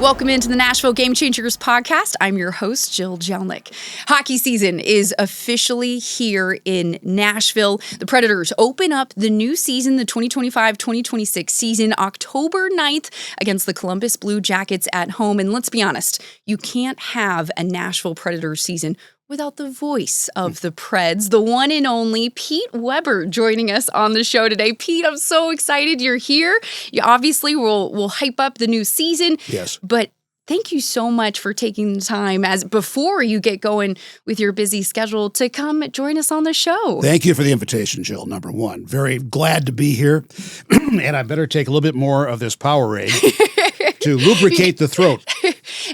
Welcome into the Nashville Game Changers podcast. I'm your host, Jill Jelnick. Hockey season is officially here in Nashville. The Predators open up the new season, the 2025-2026 season, October 9th against the Columbus Blue Jackets at home. And let's be honest, you can't have a Nashville Predators season without the voice of the Preds, the one and only Pete Weber joining us on the show today. Pete, I'm so excited you're here. You obviously will hype up the new season. Yes. But thank you so much for taking the time before you get going with your busy schedule to come join us on the show. Thank you for the invitation, Jill, number one. Very glad to be here. And I better take a little bit more of this Powerade to lubricate the throat.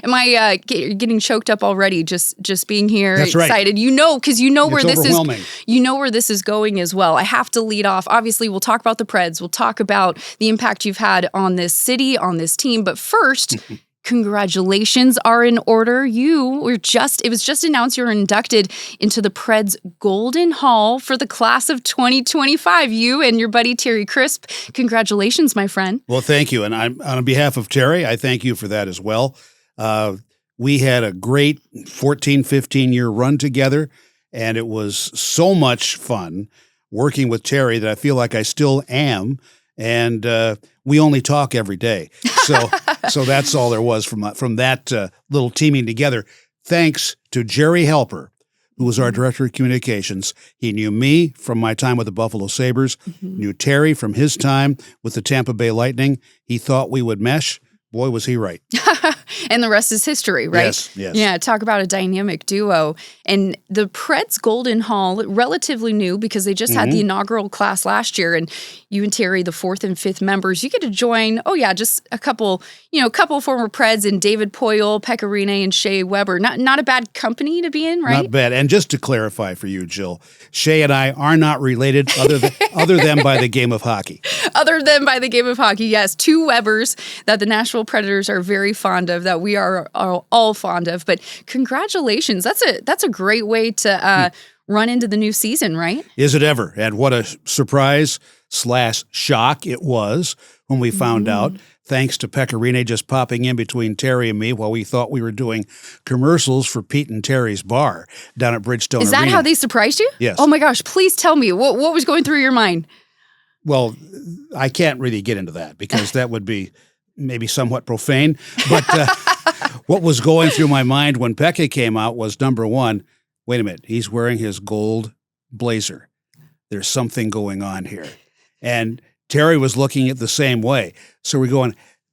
Am I getting choked up already just being here? That's excited. Right. Because you know where this overwhelming. where this is going as well. I have to lead off. Obviously, we'll talk about the Preds. We'll talk about the impact you've had on this city, on this team. But first, congratulations are in order. It was just announced you were inducted into the Preds Golden Hall for the class of 2025. You and your buddy Terry Crisp. Congratulations, my friend. Well, thank you. And on behalf of Terry, I thank you for that as well. We had a great 14, 15-year run together, and it was so much fun working with Terry that I feel like I still am, and we only talk every day. So that's all there was from that little teaming together. Thanks to Jerry Helper, who was our director of communications. He knew me from my time with the Buffalo Sabres, knew Terry from his time with the Tampa Bay Lightning. He thought we would mesh. Boy, was he right. And the rest is history, right? Yes. Yeah, talk about a dynamic duo. And the Preds Golden Hall, relatively new because they just had the inaugural class last year, and you and Terry, the fourth and fifth members, you get to join, just a couple former Preds and David Poyle, Pekka Rinne, and Shea Weber. Not a bad company to be in, right? Not bad. And just to clarify for you, Jill, Shea and I are not related other than by the game of hockey. Other than by the game of hockey, yes. Two Webers that the Nashville Predators are very fond of, that we are all fond of. But congratulations. That's a great way to run into the new season, right? Is it ever? And what a surprise/shock it was when we found out, thanks to Pekka Rinne just popping in between Terry and me while we thought we were doing commercials for Pete and Terry's bar down at Bridgestone Arena. Is that how they surprised you? Yes. Oh my gosh, please tell me. What was going through your mind? Well, I can't really get into that because that would be maybe somewhat profane. But what was going through my mind when Pekka came out was, number one, wait a minute, he's wearing his gold blazer. There's something going on here. And Terry was looking at the same way. So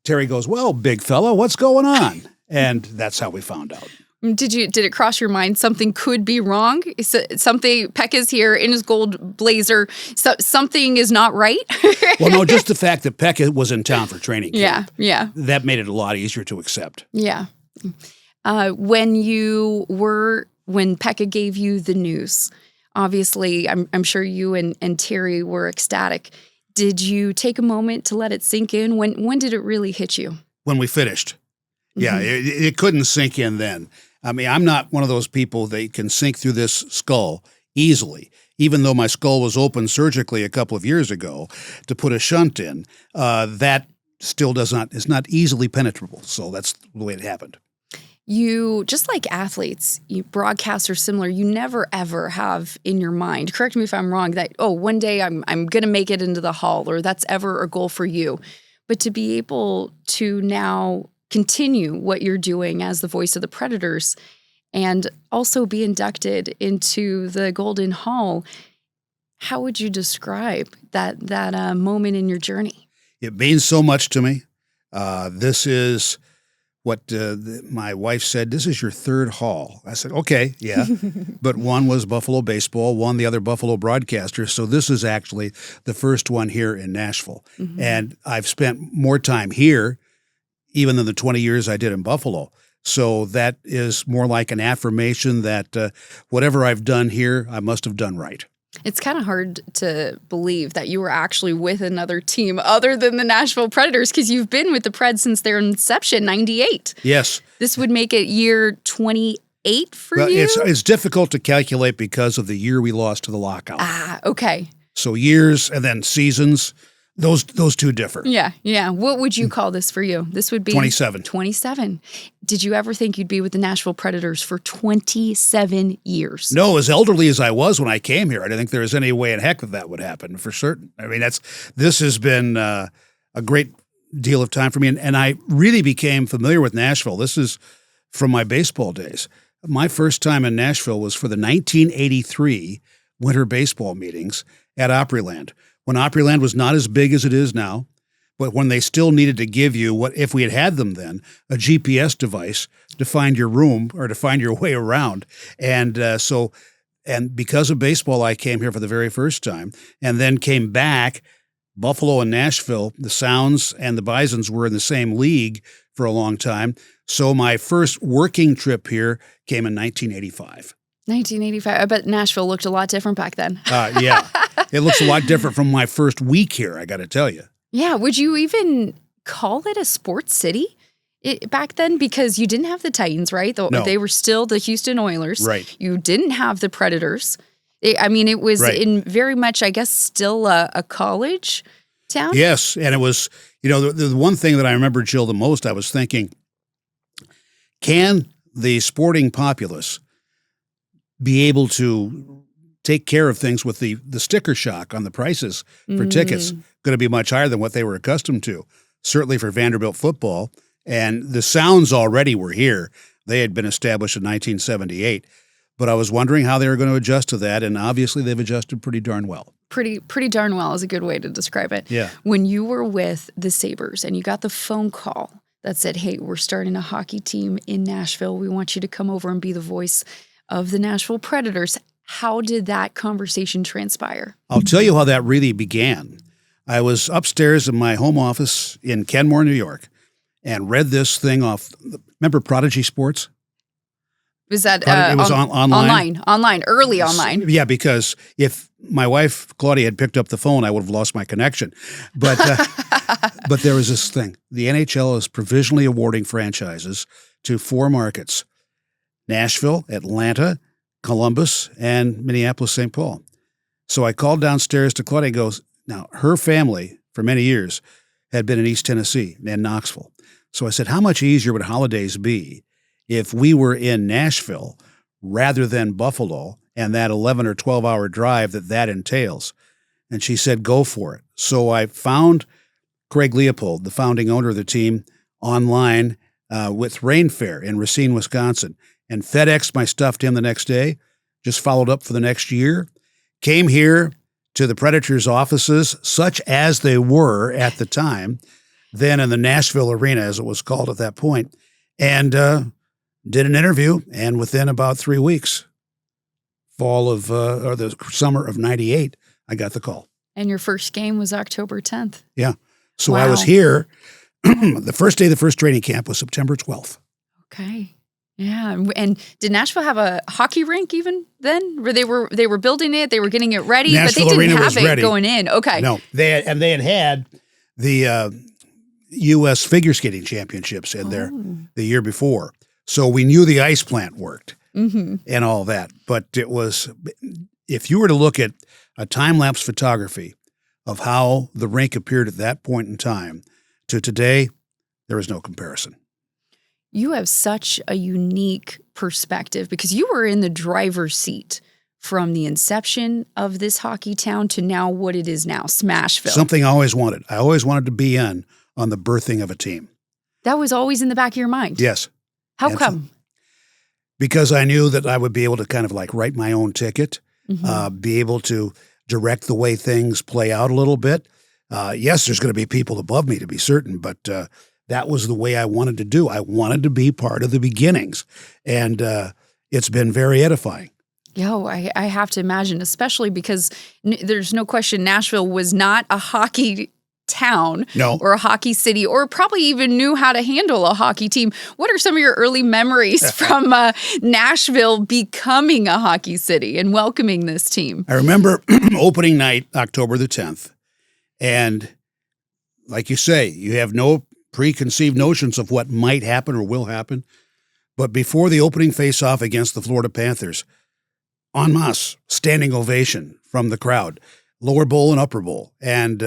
Terry goes, well, big fella, what's going on? And that's how we found out. Did it cross your mind something could be wrong? Pekka's here in his gold blazer. So something is not right? Well, no, just the fact that Pekka was in town for training camp. Yeah. That made it a lot easier to accept. Yeah. When Pekka gave you the news, obviously, I'm sure you and Terry were ecstatic. Did you take a moment to let it sink in? When did it really hit you? When we finished. Yeah, it couldn't sink in then. I mean, I'm not one of those people that can sink through this skull easily. Even though my skull was opened surgically a couple of years ago to put a shunt in, that still is not easily penetrable. So that's the way it happened. You, just like athletes, broadcasts are similar. You never, ever have in your mind, correct me if I'm wrong, that, one day I'm going to make it into the Hall, or that's ever a goal for you. But to be able to now continue what you're doing as the voice of the Predators and also be inducted into the Golden Hall, how would you describe that moment in your journey? It means so much to me. This is what my wife said, this is your third Hall. I said, okay, yeah. But one was Buffalo baseball, one the other Buffalo broadcaster. So this is actually the first one here in Nashville. And I've spent more time here even than the 20 years I did in Buffalo. So that is more like an affirmation that whatever I've done here, I must have done right. It's kind of hard to believe that you were actually with another team other than the Nashville Predators, because you've been with the Preds since their inception, 98. Yes. This would make it year 28 for you? It's difficult to calculate because of the year we lost to the lockout. Ah, okay. So years and then seasons. Those two differ. Yeah, yeah. What would you call this for you? This would be 27. 27. Did you ever think you'd be with the Nashville Predators for 27 years? No, as elderly as I was when I came here, I didn't think there was any way in heck that would happen, for certain. I mean, this has been a great deal of time for me, and I really became familiar with Nashville. This is from my baseball days. My first time in Nashville was for the 1983 winter baseball meetings at Opryland, when Opryland was not as big as it is now, but when they still needed to give you, what if we had them then, a GPS device to find your room or to find your way around. And because of baseball, I came here for the very first time and then came back. Buffalo and Nashville, the Sounds and the Bisons were in the same league for a long time. So my first working trip here came in 1985. 1985. I bet Nashville looked a lot different back then. Yeah. It looks a lot different from my first week here, I got to tell you. Yeah. Would you even call it a sports city back then? Because you didn't have the Titans, right? No. They were still the Houston Oilers. Right. You didn't have the Predators. It was right. in very much, I guess, still a college town. Yes. And it was, the one thing that I remember, Jill, the most, I was thinking, can the sporting populace be able to take care of things with the sticker shock on the prices for tickets going to be much higher than what they were accustomed to, certainly for Vanderbilt football. And the Sounds already were here. They had been established in 1978. But I was wondering how they were going to adjust to that, and obviously they've adjusted pretty darn well. Pretty darn well is a good way to describe it. Yeah. When you were with the Sabres and you got the phone call that said, hey, we're starting a hockey team in Nashville. We want you to come over and be the voice of the Nashville Predators. How did that conversation transpire? I'll tell you how that really began. I was upstairs in my home office in Kenmore, New York, and read this thing off. Remember Prodigy Sports? Was that it was online? Early online. Yeah, because if my wife, Claudia, had picked up the phone, I would have lost my connection. But but there was this thing. The NHL is provisionally awarding franchises to 4 markets: Nashville, Atlanta, Columbus, and Minneapolis, St. Paul. So I called downstairs to Claudia and goes, now, her family, for many years, had been in East Tennessee and Knoxville. So I said, how much easier would holidays be if we were in Nashville rather than Buffalo and that 11 or 12-hour drive that entails? And she said, go for it. So I found Craig Leopold, the founding owner of the team, online with Rain Fair in Racine, Wisconsin, and FedExed my stuff to him the next day, just followed up for the next year, came here to the Predators' offices, such as they were at the time, then in the Nashville Arena, as it was called at that point, and did an interview, and within about 3 weeks, or the summer of 98, I got the call. And your first game was October 10th. Yeah. So wow. I was here. The first day of the first training camp was September 12th. Okay. Yeah. And did Nashville have a hockey rink even then? Where they were building it, they were getting it ready, Nashville but they didn't Arena have was it ready. going in. Okay. No, they had the U.S. Figure Skating Championships in there the year before. So we knew the ice plant worked and all that. But it was, if you were to look at a time-lapse photography of how the rink appeared at that point in time to today, there is no comparison. You have such a unique perspective because you were in the driver's seat from the inception of this hockey town to now what it is now, Smashville. Something I always wanted. I always wanted to be in on the birthing of a team. That was always in the back of your mind? Yes. How come? Because I knew that I would be able to kind of like write my own ticket, be able to direct the way things play out a little bit. Yes, there's going to be people above me to be certain, but that was the way I wanted to do. I wanted to be part of the beginnings, and it's been very edifying. I have to imagine, especially because there's no question Nashville was not a hockey town or a hockey city, or probably even knew how to handle a hockey team. What are some of your early memories from Nashville becoming a hockey city and welcoming this team? I remember opening night, October the 10th, and like you say, you have no preconceived notions of what might happen or will happen. But before the opening face-off against the Florida Panthers, en masse, standing ovation from the crowd. lower bowl and upper bowl. And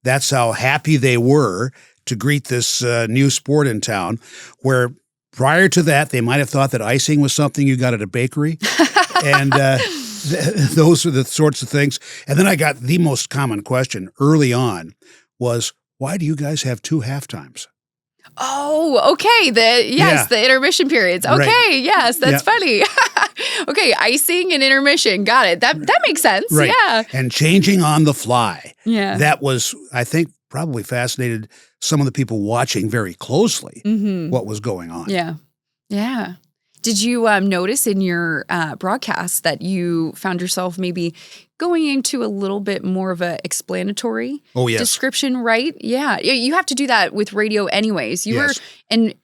that's how happy they were to greet this new sport in town, where prior to that, they might have thought that icing was something you got at a bakery. And those are the sorts of things. And then I got the most common question early on was, why do you guys have 2 halftimes? Oh, okay. The intermission periods. Okay, right. Yes, that's funny. Okay, icing and intermission. Got it. That makes sense. Right. Yeah. And changing on the fly. Yeah. That was, I think, probably fascinated some of the people watching very closely what was going on. Yeah. Yeah. Did you notice in your broadcast that you found yourself maybe going into a little bit more of a explanatory description, right? Yeah. You have to do that with radio anyways. You were, and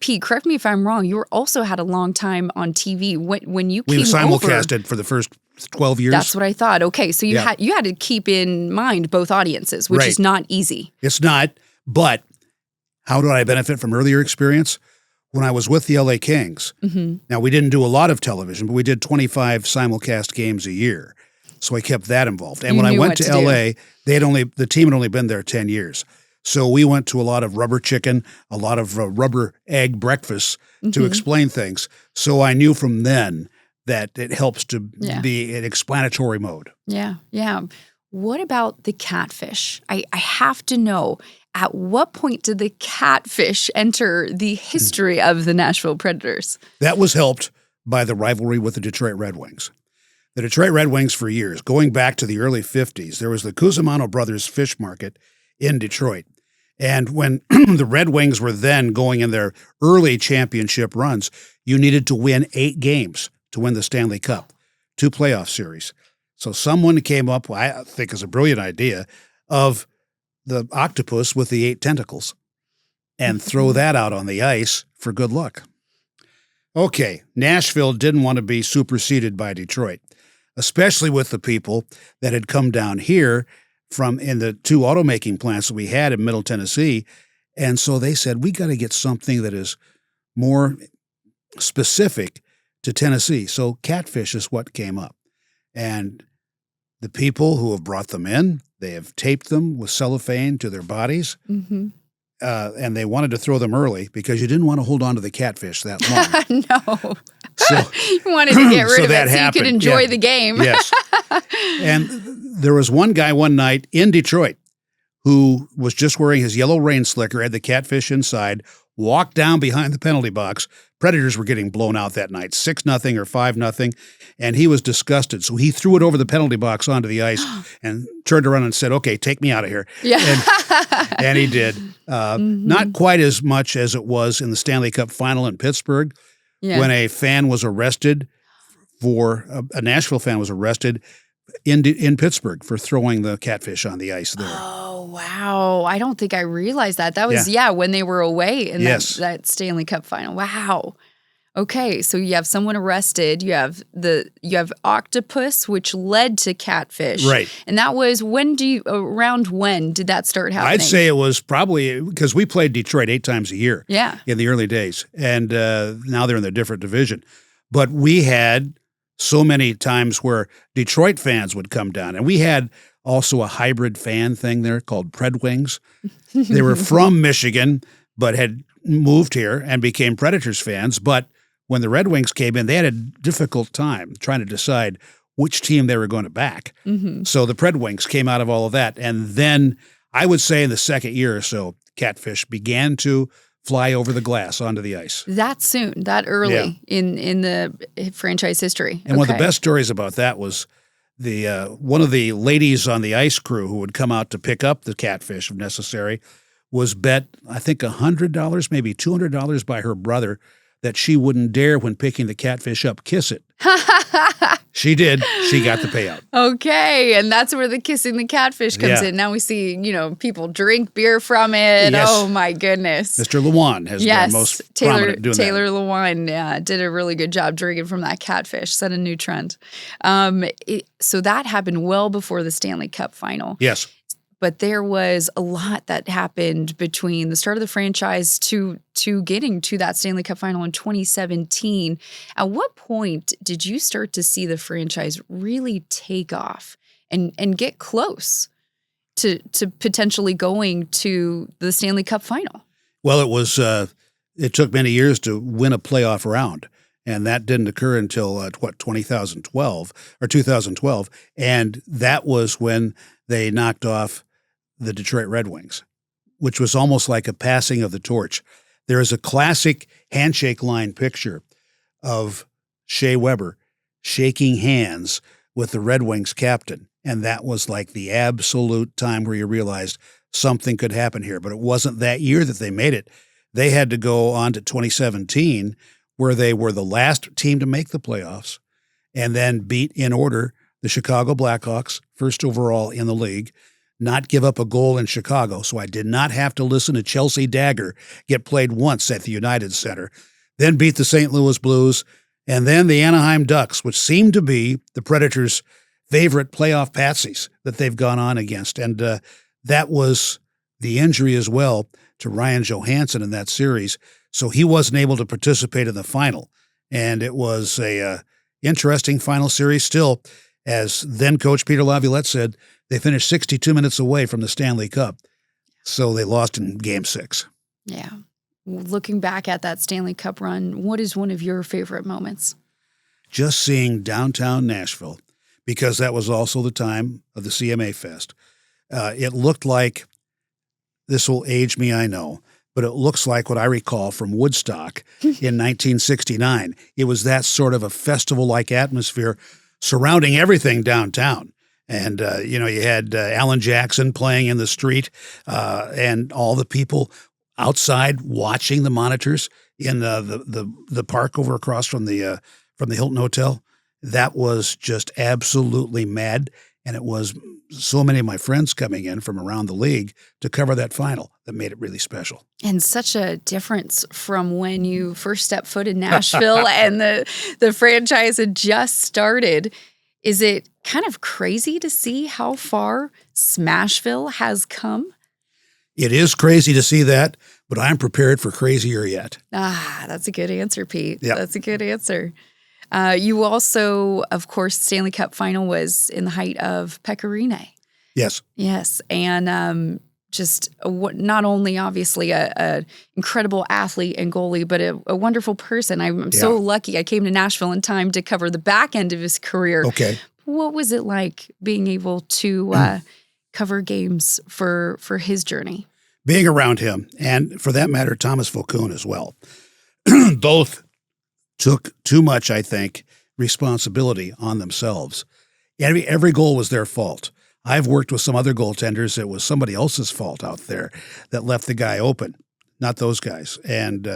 Pete, correct me if I'm wrong, you were also had a long time on TV when you came over. We simulcasted for the first 12 years. That's what I thought. Okay, so you had to keep in mind both audiences, which is not easy. It's not, but how did I benefit from earlier experience? When I was with the LA Kings, now we didn't do a lot of television, but we did 25 simulcast games a year. So I kept that involved. And when I went to LA, the team had only been there 10 years. So we went to a lot of rubber chicken, a lot of rubber egg breakfasts to explain things. So I knew from then that it helps to be in explanatory mode. Yeah, yeah. What about the catfish? I have to know, at what point did the catfish enter the history of the Nashville Predators? That was helped by the rivalry with the Detroit Red Wings. The Detroit Red Wings for years, going back to the early 50s, there was the Cusimano Brothers Fish Market in Detroit. And when the Red Wings were then going in their early championship runs, you needed to win 8 games to win the Stanley Cup, 2 playoff series. So someone came up, I think is a brilliant idea, of the octopus with the 8 tentacles and throw that out on the ice for good luck. Okay, Nashville didn't want to be superseded by Detroit, especially with the people that had come down here from in the 2 automaking plants that we had in Middle Tennessee. And so they said, we got to get something that is more specific to Tennessee. So catfish is what came up. And the people who have brought them in, they have taped them with cellophane to their bodies, and they wanted to throw them early because you didn't want to hold on to the catfish that long. No. So, you wanted to get rid of it so you could enjoy the game. Yes. And there was one guy one night in Detroit who was just wearing his yellow rain slicker, had the catfish inside, walked down behind the penalty box. Predators were getting blown out that night, 6-0 or 5-0, and he was disgusted. So he threw it over the penalty box onto the ice and turned around and said, okay, take me out of here. Yeah. And he did. Not quite as much as it was in the Stanley Cup Final in Pittsburgh when a fan was arrested a Nashville fan was arrested in Pittsburgh for throwing the catfish on the ice there. Oh, wow. I don't think I realized that. That was, when they were away in that Stanley Cup Final. Wow. Okay, so you have someone arrested. You have octopus, which led to catfish. Right. And that was around when did that start happening? I'd say it was probably because we played Detroit 8 times a year in the early days. And now they're in a different division. But we had so many times where Detroit fans would come down. And we had also a hybrid fan thing there called Pred Wings. They were from Michigan, but had moved here and became Predators fans. But when the Red Wings came in, they had a difficult time trying to decide which team they were going to back. So the Pred Wings came out of all of that. And then I would say in the second year or so, catfish began to fly over the glass onto the ice. That soon, that early in the franchise history. And one of the best stories about that was one of the ladies on the ice crew who would come out to pick up the catfish if necessary was bet, I think, $100, maybe $200 by her brother that she wouldn't dare, when picking the catfish up, kiss it. She did. She got the payout. Okay, and that's where the kissing the catfish comes in. Now we see, people drink beer from it. Yes. Oh, my goodness. Mr. Lewan has been most prominent doing that. Taylor Lewan did a really good job drinking from that catfish, set a new trend. So that happened well before the Stanley Cup Final. Yes. But there was a lot that happened between the start of the franchise to getting to that Stanley Cup Final in 2017. At what point did you start to see the franchise really take off and get close to potentially going to the Stanley Cup Final. Well, it took many years to win a playoff round, and that didn't occur until 2012, and that was when they knocked off the Detroit Red Wings, which was almost like a passing of the torch. There is a classic handshake line picture of Shea Weber shaking hands with the Red Wings captain, and that was like the absolute time where you realized something could happen here. But it wasn't that year that they made it. They had to go on to 2017, where they were the last team to make the playoffs, and then beat in order the Chicago Blackhawks, first overall in the league, not give up a goal in Chicago. So I did not have to listen to Chelsea Dagger get played once at the United Center, then beat the St. Louis Blues, and then the Anaheim Ducks, which seemed to be the Predators' favorite playoff patsies that they've gone on against. And that was the injury as well to Ryan Johansson in that series. So he wasn't able to participate in the final. And it was a interesting final series still. As then coach Peter Laviolette said, they finished 62 minutes away from the Stanley Cup. So they lost in Game 6. Yeah. Looking back at that Stanley Cup run, what is one of your favorite moments? Just seeing downtown Nashville, because that was also the time of the CMA Fest. It looked like, this will age me, I know, but it looks like what I recall from Woodstock in 1969. It was that sort of a festival-like atmosphere surrounding everything downtown. And, you had Alan Jackson playing in the street and all the people outside watching the monitors in the park over across from the Hilton Hotel. That was just absolutely mad. And it was so many of my friends coming in from around the league to cover that final that made it really special. And such a difference from when you first stepped foot in Nashville and the franchise had just started. Is it kind of crazy to see how far Smashville has come? It is crazy to see that, but I'm prepared for crazier yet. That's a good answer, Pete. Yep. That's a good answer. You also, of course, Stanley Cup Final was in the height of Pekka Rinne. Yes. Yes, and just not only obviously a incredible athlete and goalie, but a wonderful person. I'm so lucky I came to Nashville in time to cover the back end of his career. Okay. What was it like being able to cover games for his journey? Being around him, and for that matter, Thomas Vokoun as well. Both took too much, I think, responsibility on themselves. Every goal was their fault. I've worked with some other goaltenders. It was somebody else's fault out there that left the guy open, not those guys. And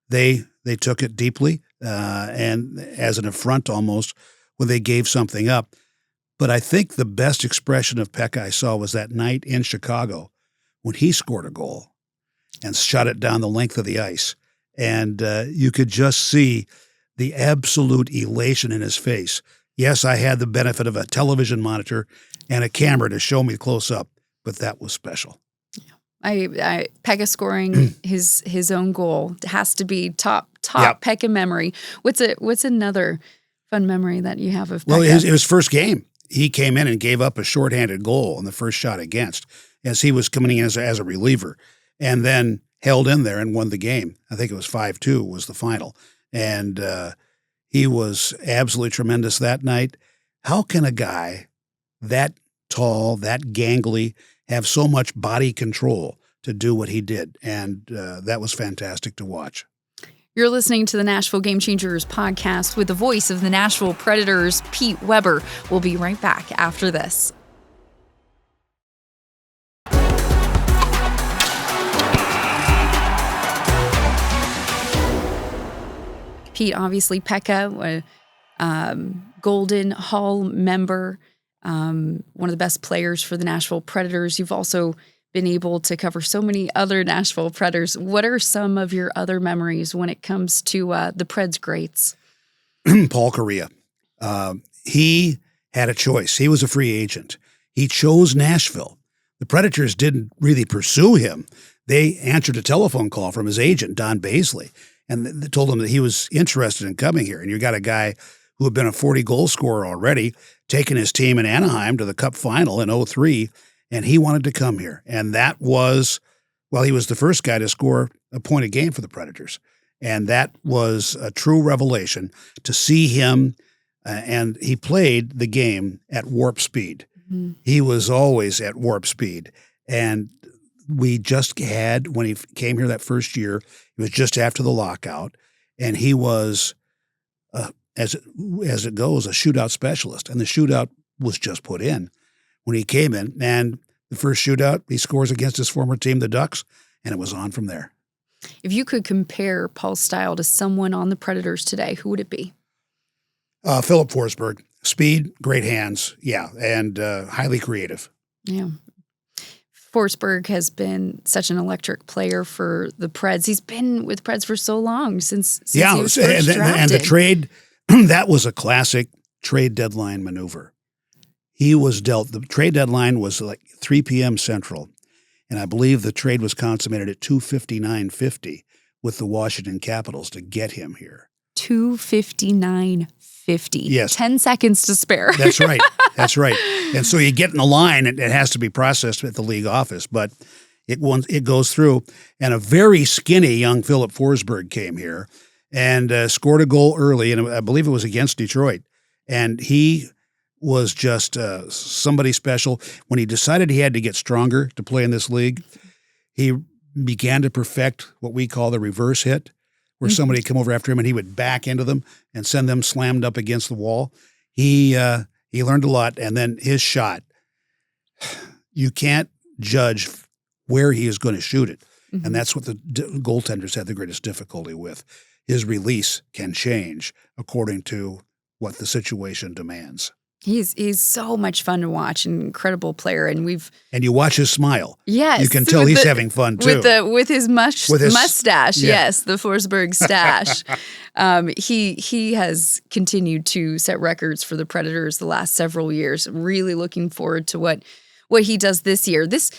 they took it deeply and as an affront almost when they gave something up. But I think the best expression of Pekka I saw was that night in Chicago when he scored a goal and shot it down the length of the ice. And you could just see the absolute elation in his face. Yes, I had the benefit of a television monitor and a camera to show me close up, but that was special. Pekka scoring his own goal has to be top Pekka memory. What's another fun memory that you have of Pekka? Well, it was first game. He came in and gave up a shorthanded goal on the first shot against, as he was coming in as a reliever, and then held in there and won the game. I think it was 5-2 was the final. And he was absolutely tremendous that night. How can a guy that tall, that gangly, have so much body control to do what he did? And that was fantastic to watch. You're listening to the Nashville Game Changers podcast with the voice of the Nashville Predators, Pete Weber. We'll be right back after this. Pete, obviously Pekka, Golden Hall member, one of the best players for the Nashville Predators. You've also been able to cover so many other Nashville Predators. What are some of your other memories when it comes to the Preds greats? Paul Correa. He had a choice. He was a free agent. He chose Nashville. The Predators didn't really pursue him. They answered a telephone call from his agent, Don Baisley, and they told him that he was interested in coming here. And you got a guy who had been a 40-goal scorer already, taken his team in Anaheim to the Cup Final in 2003, and he wanted to come here. And that was, well, he was the first guy to score a point a game for the Predators. And that was a true revelation to see him, and he played the game at warp speed. Mm-hmm. He was always at warp speed. And we just had, when he came here that first year, it was just after the lockout, and he was, as it goes, a shootout specialist. And the shootout was just put in when he came in. And the first shootout, he scores against his former team, the Ducks, and it was on from there. If you could compare Paul's style to someone on the Predators today, who would it be? Philip Forsberg. Speed, great hands, yeah, and highly creative. Yeah. Forsberg has been such an electric player for the Preds. He's been with Preds for so long since he was first drafted. And the trade, that was a classic trade deadline maneuver. He was dealt, the trade deadline was like 3 p.m. Central. And I believe the trade was consummated at 2:59:50 with the Washington Capitals to get him here. 2:59:50. Yes. 10 seconds to spare. That's right. That's right. And so you get in the line, and it has to be processed at the league office, but it goes through. And a very skinny young Philip Forsberg came here and scored a goal early, and I believe it was against Detroit. And he was just somebody special. When he decided he had to get stronger to play in this league, he began to perfect what we call the reverse hit, where somebody would come over after him and he would back into them and send them slammed up against the wall. He learned a lot, and then his shot, you can't judge where he is going to shoot it, and that's what the goaltenders have the greatest difficulty with. His release can change according to what the situation demands. He's so much fun to watch, an incredible player, and you watch his smile. Yes, you can tell he's having fun too with his mustache. Yeah. Yes, the Forsberg stash. He has continued to set records for the Predators the last several years. Really looking forward to what he does this year. This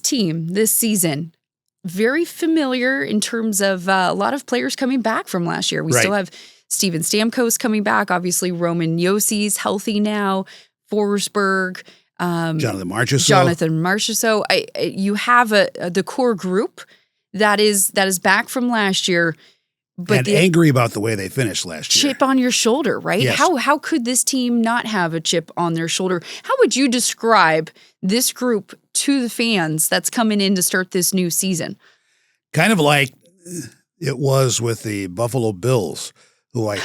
team this season, very familiar in terms of a lot of players coming back from last year. We still have Steven Stamkos coming back. Obviously, Roman Jossi's healthy now. Forsberg. Jonathan Marchessault. You have the core group that is back from last year. But angry about the way they finished last year. Chip on your shoulder, right? Yes. How could this team not have a chip on their shoulder? How would you describe this group to the fans that's coming in to start this new season? Kind of like it was with the Buffalo Bills, who I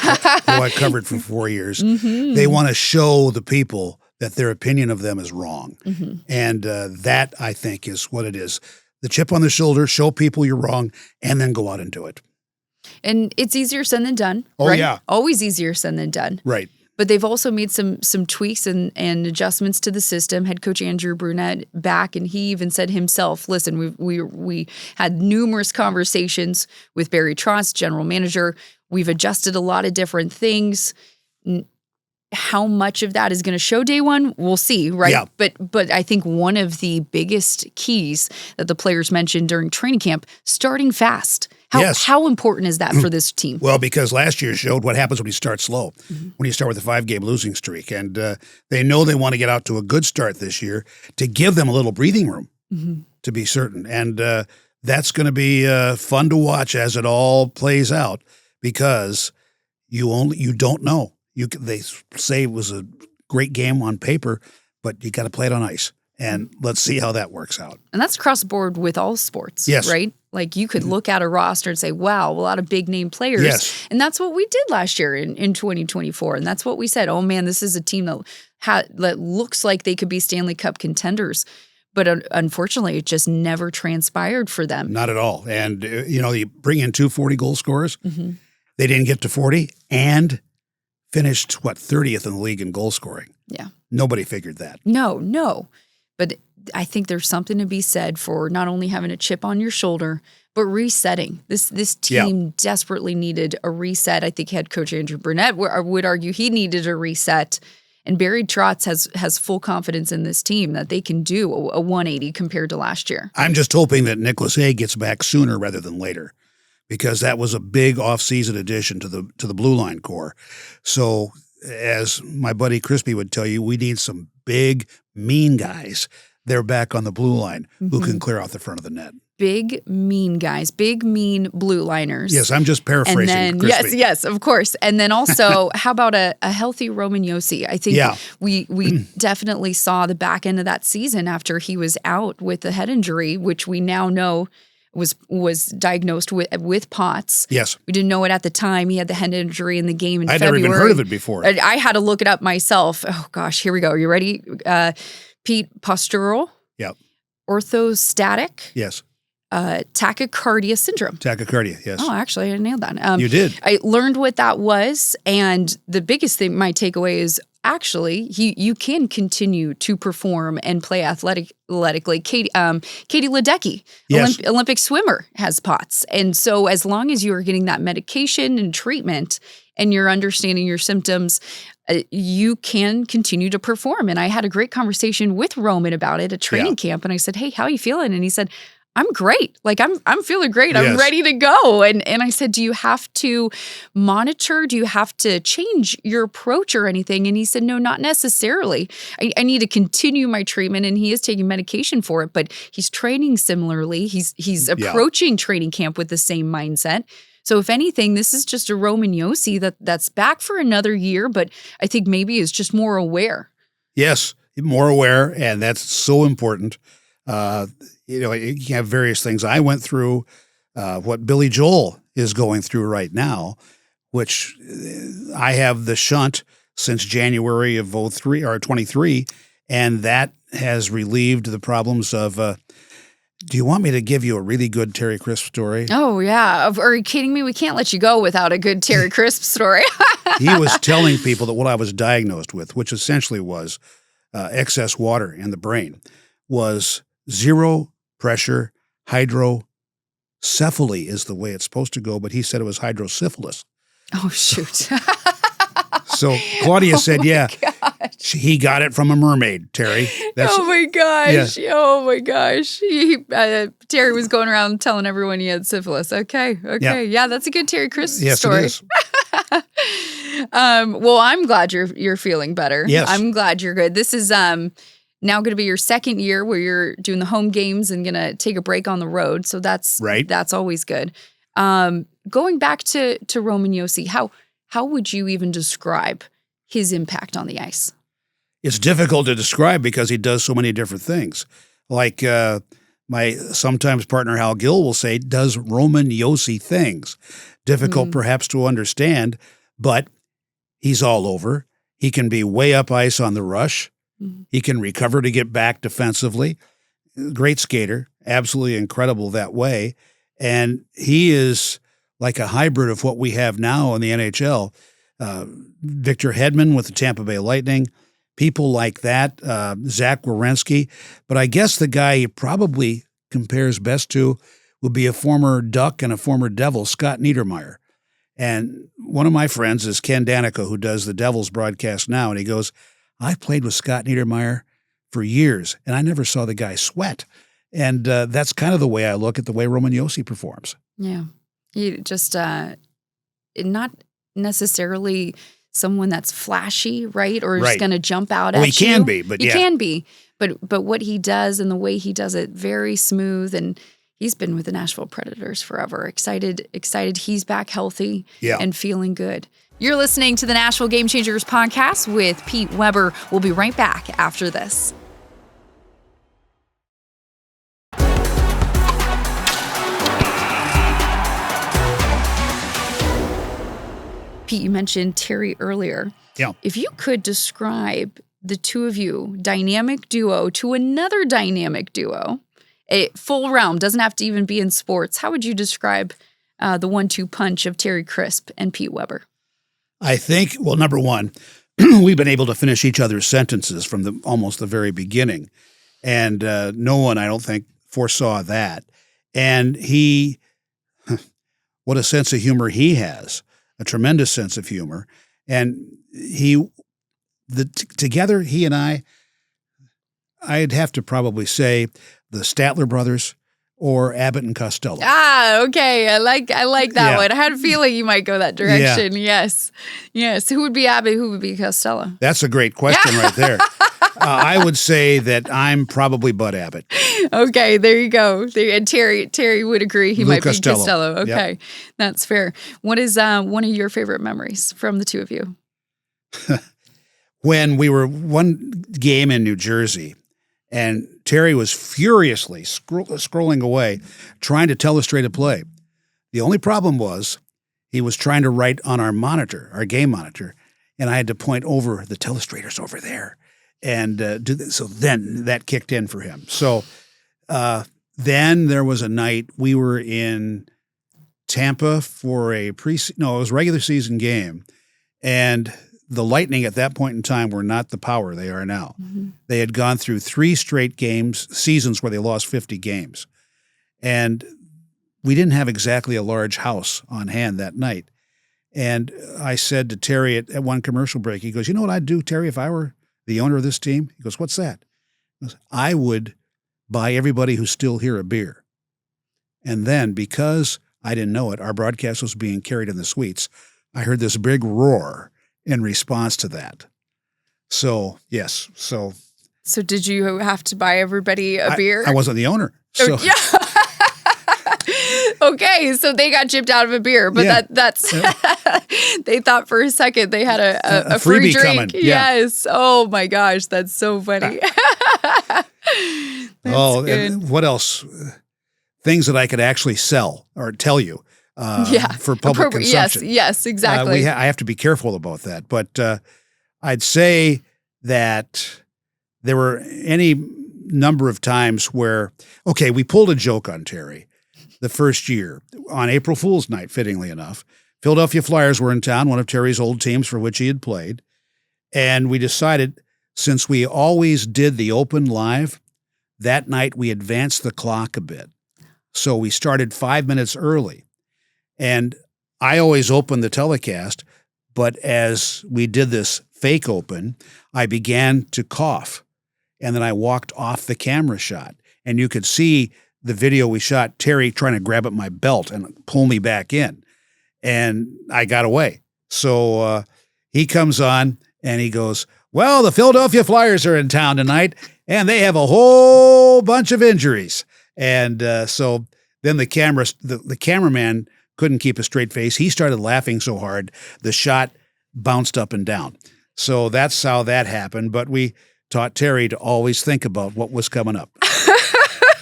covered for 4 years. Mm-hmm. They want to show the people that their opinion of them is wrong. Mm-hmm. And that, I think, is what it is. The chip on the shoulder, show people you're wrong, and then go out and do it. And it's easier said than done. Oh, right? yeah. Always easier said than done. Right. But they've also made some tweaks and adjustments to the system. Head coach Andrew Brunette back, and he even said himself, listen, we had numerous conversations with Barry Trotz, general manager. We've adjusted a lot of different things. How much of that is going to show day one, we'll see, right? Yeah. But I think one of the biggest keys that the players mentioned during training camp, starting fast. How important is that for this team? Well, because last year showed what happens when you start slow, when you start with a 5-game losing streak. And they know they want to get out to a good start this year to give them a little breathing room, to be certain. And that's going to be fun to watch as it all plays out, because you don't know. They say it was a great game on paper, but you got to play it on ice. And let's see how that works out. And that's across the board with all sports, yes. Right? Like you could look at a roster and say, wow, a lot of big name players. Yes. And that's what we did last year in 2024. And that's what we said, oh man, this is a team that looks like they could be Stanley Cup contenders. But unfortunately, it just never transpired for them. Not at all. And, you bring in 2 40-goal scorers. Mm-hmm. They didn't get to 40 and finished, 30th in the league in goal scoring. Yeah. Nobody figured that. No. But I think there's something to be said for not only having a chip on your shoulder, but resetting. This team desperately needed a reset. I think head coach Andrew Brunette would argue he needed a reset. And Barry Trotz has full confidence in this team that they can do a 180 compared to last year. I'm just hoping that Nicholas Hay gets back sooner rather than later, because that was a big off-season addition to the blue line core. So as my buddy Crispy would tell you, we need some big, mean guys. They're back on the blue line who can clear out the front of the net. Big, mean guys, big, mean blue liners. Yes, I'm just paraphrasing. And then, yes, of course. And then also, how about a healthy Roman Josi? I think we definitely saw the back end of that season after he was out with a head injury, which we now know was diagnosed with POTS. Yes. We didn't know it at the time. He had the head injury in the game in February. I'd never even heard of it before. I had to look it up myself. Oh, gosh, here we go. You ready? Pete postural. Yep. Orthostatic. Yes. Tachycardia syndrome. Tachycardia, yes. Oh, actually, I nailed that. You did. I learned what that was, and the biggest thing, my takeaway is actually you can continue to perform and play athletically. Katie Ledecky, yes. Olympic swimmer, has POTS, and so as long as you are getting that medication and treatment and you're understanding your symptoms, you can continue to perform. And I had a great conversation with Roman about it at training camp, and I said, "Hey, how are you feeling?" And he said, "I'm great. Like I'm feeling great. I'm ready to go." And I said, "Do you have to monitor? Do you have to change your approach or anything?" And he said, "No, not necessarily. I need to continue my treatment." And he is taking medication for it, but he's training similarly. He's approaching training camp with the same mindset. So if anything, this is just a Roman Josi that's back for another year, but I think maybe is just more aware. Yes, more aware, and that's so important. You have various things I went through, what Billy Joel is going through right now, which I have the shunt since January of 23, and that has relieved the problems of, do you want me to give you a really good Terry Crisp story? Oh, yeah. Are you kidding me? We can't let you go without a good Terry Crisp story. He was telling people that what I was diagnosed with, which essentially was excess water in the brain, was zero pressure hydrocephaly is the way it's supposed to go, but he said it was hydrosyphilis. Oh, shoot. So Claudia said, gosh. He got it from a mermaid, Terry. Oh, my gosh. Yeah. Oh, my gosh. Terry was going around telling everyone he had syphilis. Okay. Yeah, that's a good Terry Crisp story. Yes, it is. Well, I'm glad you're feeling better. Yes. I'm glad you're good. This is now going to be your second year where you're doing the home games and going to take a break on the road. So that's right. That's always good. Going back to Roman Josi, how would you even describe his impact on the ice? It's difficult to describe because he does so many different things. Like my sometimes partner Hal Gill will say, does Roman Josi things. Difficult perhaps to understand, but he's all over. He can be way up ice on the rush. He can recover to get back defensively. Great skater, absolutely incredible that way. And he is like a hybrid of what we have now in the NHL. Victor Hedman with the Tampa Bay Lightning, people like that, Zach Werenski. But I guess the guy he probably compares best to would be a former Duck and a former Devil, Scott Niedermayer. And one of my friends is Ken Danica, who does the Devils broadcast now, and he goes, I played with Scott Niedermayer for years, and I never saw the guy sweat. And that's kind of the way I look at the way Roman Josi performs. Yeah. You just not necessarily someone that's flashy, right? Or is going to jump out at you. He can be, but he can be. But what he does and the way he does it, very smooth. And he's been with the Nashville Predators forever. Excited he's back healthy and feeling good. You're listening to the Nashville Game Changers podcast with Pete Weber. We'll be right back after this. Pete, you mentioned Terry earlier. Yeah. If you could describe the two of you, dynamic duo to another dynamic duo, a full realm, doesn't have to even be in sports, how would you describe the 1-2 punch of Terry Crisp and Pete Weber? I think, well, number one, we've been able to finish each other's sentences from almost the very beginning. And no one, I don't think, foresaw that. And what a sense of humor he has. A tremendous sense of humor. And together, he and I'd have to probably say the Statler brothers or Abbott and Costello. Okay. I like that one. I had a feeling you might go that direction. Yeah. Yes. Who would be Abbott? Who would be Costello? That's a great question right there. I would say that I'm probably Bud Abbott. Okay, there you go. And Terry would agree he might be Costello. Okay, yep. That's fair. What is one of your favorite memories from the two of you? When we were one game in New Jersey, and Terry was furiously scrolling away, trying to telestrate a play. The only problem was he was trying to write on our monitor, our game monitor, and I had to point over the telestrators over there and do this. So then that kicked in for him. So then there was a night we were in Tampa for it was a regular season game, and the Lightning at that point in time were not the power they are now. Mm-hmm. They had gone through 3 straight seasons where they lost 50 games. And we didn't have exactly a large house on hand that night. And I said to Terry at one commercial break, he goes, "You know what I'd do, Terry, if I were the owner of this team?" He goes, "What's that?" He goes, "I would buy everybody who's still here a beer." And then, because I didn't know it, our broadcast was being carried in the suites. I heard this big roar in response to that. So, yes. So did you have to buy everybody a beer? I wasn't the owner. So. Yeah. Okay, so they got gypped out of a beer, but that's they thought for a second they had a free drink. Coming. Yeah. Yes. Oh my gosh, that's so funny. And what else? Things that I could actually sell or tell you. For public consumption. Yes, exactly. I have to be careful about that. But I'd say that there were any number of times where, we pulled a joke on Terry the first year on April Fool's night, fittingly enough. Philadelphia Flyers were in town, one of Terry's old teams for which he had played. And we decided, since we always did the open live, that night we advanced the clock a bit. So we started 5 minutes early. And I always opened the telecast, but as we did this fake open, I began to cough. And then I walked off the camera shot. And you could see the video we shot, Terry trying to grab at my belt and pull me back in. And I got away. So he comes on and he goes, "Well, the Philadelphia Flyers are in town tonight, and they have a whole bunch of injuries." And so then the cameraman couldn't keep a straight face. He started laughing so hard, the shot bounced up and down. So that's how that happened. But we taught Terry to always think about what was coming up.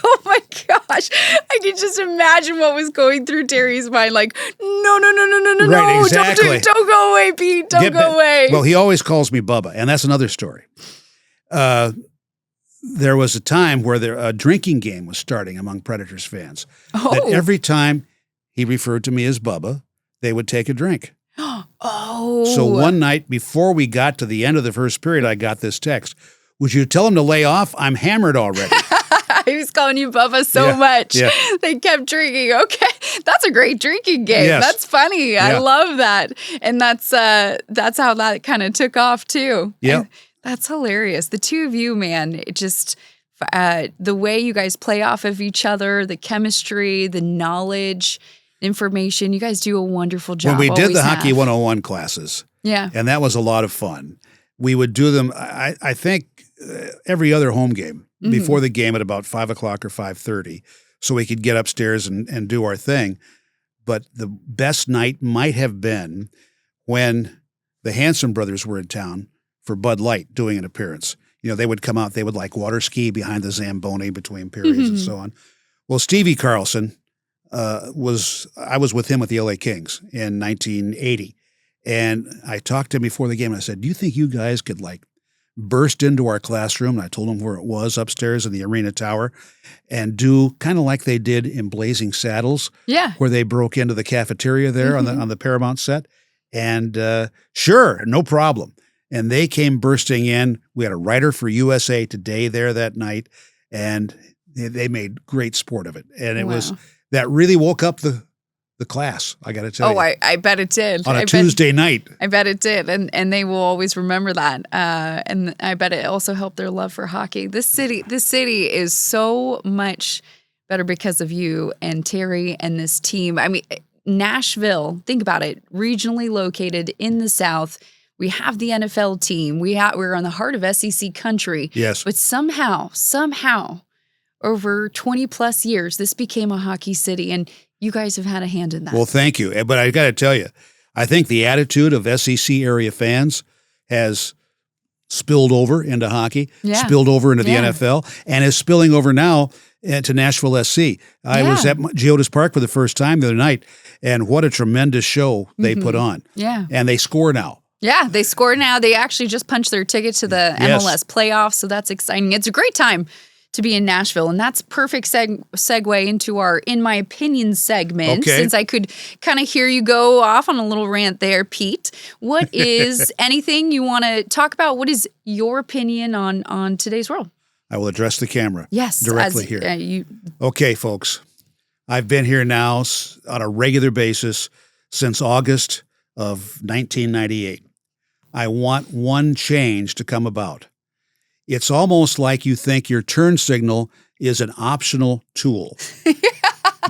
Oh my gosh. I can just imagine what was going through Terry's mind. Like, no. Right, exactly. Don't go away, Pete. Don't go away. Well, he always calls me Bubba, and that's another story. There was a time where a drinking game was starting among Predators fans. That every time he referred to me as Bubba, they would take a drink. So one night before we got to the end of the first period, I got this text. "Would you tell him to lay off? I'm hammered already." He was calling you Bubba so much. Yeah. They kept drinking. Okay. That's a great drinking game. Yes. That's funny. Yeah. I love that. And that's how that kind of took off too. Yeah. That's hilarious. The two of you, man, it just the way you guys play off of each other, the chemistry, the knowledge, information. You guys do a wonderful job. When we did the Hockey 101 classes, and that was a lot of fun. We would do them, I think, every other home game before the game at about 5 o'clock or 5:30, so we could get upstairs and do our thing. But the best night might have been when the Hanson brothers were in town for Bud Light doing an appearance. They would come out, they would water ski behind the Zamboni between periods and so on. Well, Stevie Carlson I was with him with the LA Kings in 1980. And I talked to him before the game and I said, "Do you think you guys could burst into our classroom?" And I told him where it was upstairs in the arena tower and do kind of like they did in Blazing Saddles. Yeah. Where they broke into the cafeteria there on the Paramount set. And sure, no problem. And they came bursting in. We had a writer for USA Today there that night, and they made great sport of it. And it was that really woke up the class, I got to tell you. Oh, I bet it did. On a Tuesday night. I bet it did. And they will always remember that. And I bet it also helped their love for hockey. This city is so much better because of you and Terry and this team. I mean, Nashville, think about it, regionally located in the South. We have the NFL team. We're on the heart of SEC country. Yes. But somehow, over 20 plus years, this became a hockey city, and you guys have had a hand in that. Well, thank you. But I got to tell you, I think the attitude of SEC area fans has spilled over into hockey, spilled over into the NFL, and is spilling over now to Nashville SC. I was at Geodis Park for the first time the other night, and what a tremendous show they put on. Yeah. And they score now. Yeah, they score now. They actually just punched their ticket to the MLS playoffs, so that's exciting. It's a great time to be in Nashville, and that's perfect segue into our In My Opinion segment, since I could kind of hear you go off on a little rant there, Pete. What is anything you want to talk about? What is your opinion on today's world? I will address the camera directly here. Okay, folks. I've been here now on a regular basis since August of 1998. I want one change to come about. It's almost like you think your turn signal is an optional tool.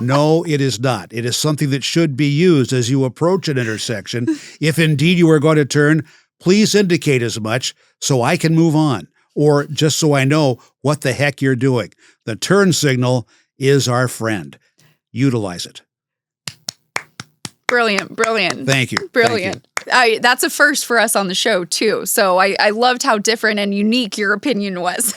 No, it is not. It is something that should be used as you approach an intersection. If indeed you are going to turn, please indicate as much so I can move on, or just so I know what the heck you're doing. The turn signal is our friend. Utilize it. Brilliant. Thank you. Brilliant. Thank you. That's a first for us on the show, too. So I loved how different and unique your opinion was,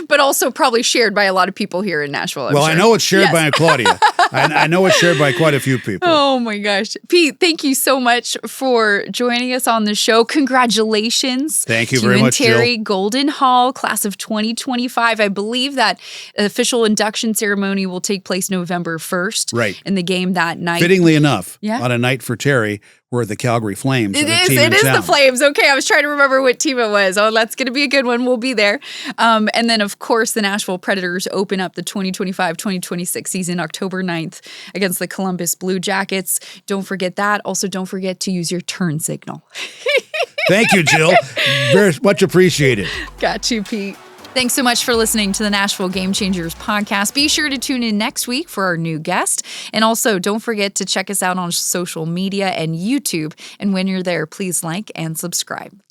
but also probably shared by a lot of people here in Nashville. I know it's shared by Claudia. I know it's shared by quite a few people. Oh, my gosh. Pete, thank you so much for joining us on the show. Congratulations. Thank you very much, Terry Jill. Golden Hall, class of 2025. I believe that official induction ceremony will take place November 1st. Right. In the game that night. Fittingly enough, on a night for Terry, we're the Calgary Flames. It is the Flames. Okay, I was trying to remember what team it was. Oh, that's going to be a good one. We'll be there. And then, of course, the Nashville Predators open up the 2025-2026 season October 9th against the Columbus Blue Jackets. Don't forget that. Also, don't forget to use your turn signal. Thank you, Jill. Very much appreciated. Got you, Pete. Thanks so much for listening to the Nashville Game Changers podcast. Be sure to tune in next week for our new guest. And also, don't forget to check us out on social media and YouTube. And when you're there, please like and subscribe.